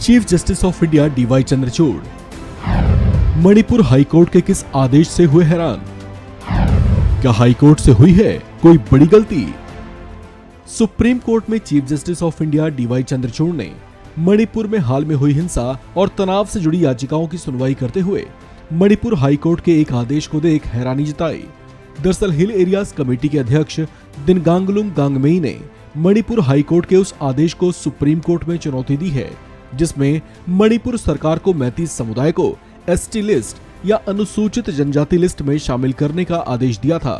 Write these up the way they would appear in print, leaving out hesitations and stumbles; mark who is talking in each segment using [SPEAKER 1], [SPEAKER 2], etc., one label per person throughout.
[SPEAKER 1] Chief justice of India DY Chandrachud Manipur high court के किस आदेश से हुए हैरान? क्या हाईकोर्ट से हुई है कोई बड़ी गलती? सुप्रीम कोर्ट में chief justice of India DY Chandrachud ने मणिपुर में हाल में हुई हिंसा और तनाव से जुड़ी याचिकाओं की सुनवाई करते हुए मणिपुर हाईकोर्ट के एक आदेश को देख हैरानी जताई। दरअसल हिल एरियाज कमेटी के अध्यक्ष दिनगांगलुंग गांगमेई ने मणिपुर हाईकोर्ट के उस आदेश को सुप्रीम कोर्ट में चुनौती दी है जिसमें मणिपुर सरकार को मैती समुदाय को एसटी लिस्ट या अनुसूचित जनजाति लिस्ट में शामिल करने का आदेश दिया था।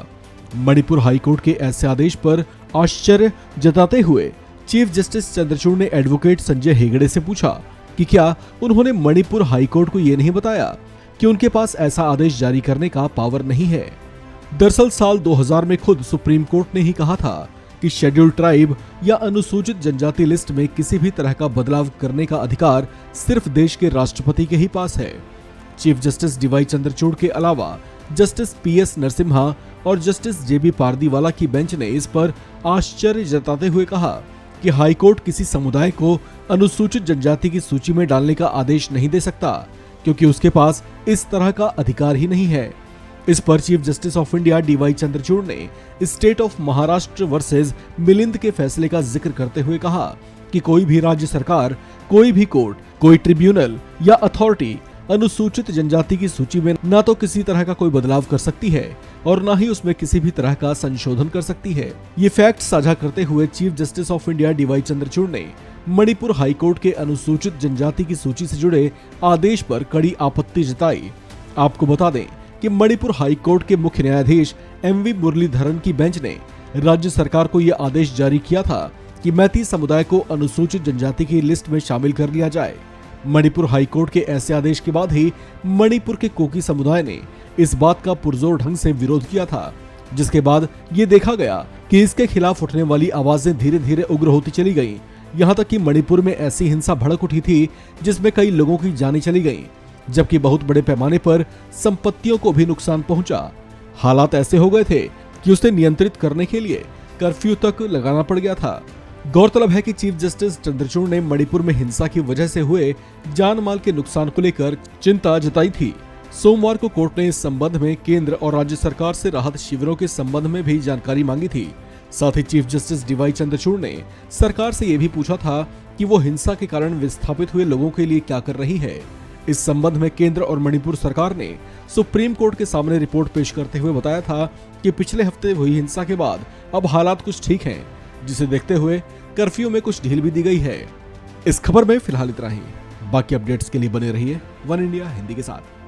[SPEAKER 1] मणिपुर हाईकोर्ट के ऐसे आदेश पर आश्चर्य जताते हुए चीफ जस्टिस चंद्रचूड़ ने एडवोकेट संजय हेगड़े से पूछा कि क्या उन्होंने मणिपुर हाईकोर्ट को यह नहीं बताया कि उनके पास ऐसा आदेश जारी करने का पावर नहीं है। दरअसल साल 2000 में खुद सुप्रीम कोर्ट ने ही कहा था कि शेड्यूल्ड ट्राइब या अनुसूचित जनजाति लिस्ट में किसी भी तरह का बदलाव करने का अधिकार सिर्फ देश के राष्ट्रपति के ही पास है। चीफ जस्टिस डीवाई चंद्रचूड़ के अलावा जस्टिस पीएस नरसिम्हा और जस्टिस जेबी पारदीवाला की बेंच ने इस पर आश्चर्य जताते हुए कहा कि हाईकोर्ट किसी समुदाय को अनुसूचित जनजाति की सूची में डालने का आदेश नहीं दे सकता क्योंकि उसके पास इस तरह का अधिकार ही नहीं है। इस पर chief justice of India DY Chandrachud ने state of Maharashtra versus Milind के फैसले का जिक्र करते हुए कहा कि कोई भी राज्य सरकार, कोई भी कोर्ट, कोई ट्रिब्यूनल या अथॉरिटी अनुसूचित जनजाति की सूची में न तो किसी तरह का कोई बदलाव कर सकती है और न ही उसमें किसी भी तरह का संशोधन कर सकती है। ये फैक्ट साझा करते हुए chief justice of India DY Chandrachud ने मणिपुर हाईकोर्ट के अनुसूचित जनजाति की सूची से जुड़े आदेश पर कड़ी आपत्ति जताई। आपको बता दें कि मणिपुर हाईकोर्ट के मुख्य न्यायाधीश एमवी मुरलीधरन की बेंच ने राज्य सरकार को यह आदेश जारी किया था कि मैती समुदाय को अनुसूचित जनजाति की लिस्ट में शामिल कर लिया जाए। मणिपुर हाईकोर्ट के ऐसे आदेश के बाद ही मणिपुर के कोकी समुदाय ने इस बात का पुरजोर ढंग से विरोध किया था, जिसके बाद ये देखा गया कि इसके खिलाफ उठने वाली आवाजें धीरे धीरे उग्र होती चली गईं। यहाँ तक कि मणिपुर में ऐसी हिंसा भड़क उठी थी जिसमें कई लोगों की जानें चली गईं, जबकि बहुत बड़े पैमाने पर संपत्तियों को भी नुकसान पहुंचा। हालात ऐसे हो गए थे कि उसे नियंत्रित करने के लिए कर्फ्यू तक लगाना पड़ गया था। गौरतलब है कि चीफ जस्टिस चंद्रचूड़ ने मणिपुर में हिंसा की वजह से हुए जान माल के नुकसान को लेकर चिंता जताई थी। सोमवार को कोर्ट ने इस संबंध में केंद्र और राज्य सरकार से राहत शिविरों के संबंध में भी जानकारी मांगी थी। साथ ही चीफ जस्टिस डीवाई चंद्रचूड़ ने सरकार से यह भी पूछा था कि वो हिंसा के कारण विस्थापित हुए लोगों के लिए क्या कर रही है। इस संबंध में केंद्र और मणिपुर सरकार ने सुप्रीम कोर्ट के सामने रिपोर्ट पेश करते हुए बताया था कि पिछले हफ्ते हुई हिंसा के बाद अब हालात कुछ ठीक हैं, जिसे देखते हुए कर्फ्यू में कुछ ढील भी दी गई है। इस खबर में फिलहाल इतना ही। बाकी अपडेट्स के लिए बने रहिए वन इंडिया हिंदी के साथ।